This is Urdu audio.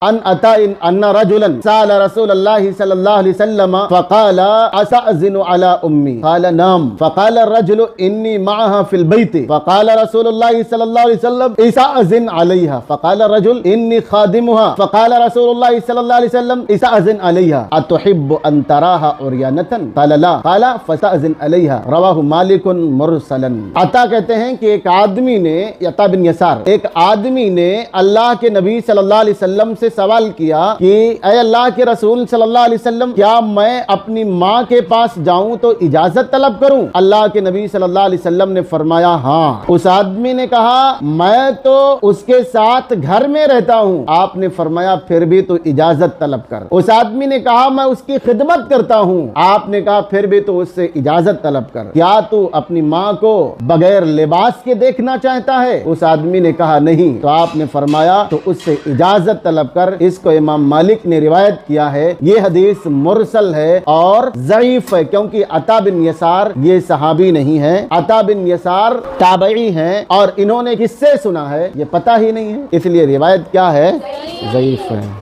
ان رجلا سأل رسول الله صلى الله عليه وسلم فقال أستأذن على أمي قال نعم فقال الرجل إني معها في البيت فقال رسول الله صلى الله عليه وسلم استأذن عليها فقال الرجل إني خادمها فقال رسول الله صلى الله عليه وسلم استأذن عليها أتحب أن تراها عريانة قال لا قال فاستأذن عليها رواہ مالک مرسلا۔ عطا کہتے ہیں کہ ایک آدمی نے، عطا بن یسار، ایک آدمی نے اللہ کے نبی صلی اللہ علیہ وسلم سے سوال کیا کہ اے اللہ کے رسول صلی اللہ علیہ وسلم، کیا میں اپنی ماں کے پاس جاؤں تو اجازت طلب کروں؟ اللہ کے نبی صلی اللہ علیہ وسلم نے فرمایا ہاں۔ اس آدمی نے کہا میں تو اس کے ساتھ گھر میں رہتا ہوں۔ آپ نے فرمایا پھر بھی تو اجازت طلب کر۔ اس آدمی نے کہا میں اس کی خدمت کرتا ہوں۔ آپ نے کہا پھر بھی تو اس سے اجازت طلب کر۔ کیا تو اپنی ماں کو بغیر لباس کے دیکھنا چاہتا ہے؟ اس آدمی نے کہا نہیں۔ تو آپ نے فرمایا تو اس سے اجازت طلب کر۔ اس کو امام مالک نے روایت کیا ہے۔ یہ حدیث مرسل ہے اور ضعیف ہے، کیونکہ عطا بن یسار یہ صحابی نہیں ہے، عطا بن یسار تابعی ہیں، اور انہوں نے کس سے سنا ہے یہ پتہ ہی نہیں ہے، اس لیے روایت کیا ہے؟ ضعیف ہے۔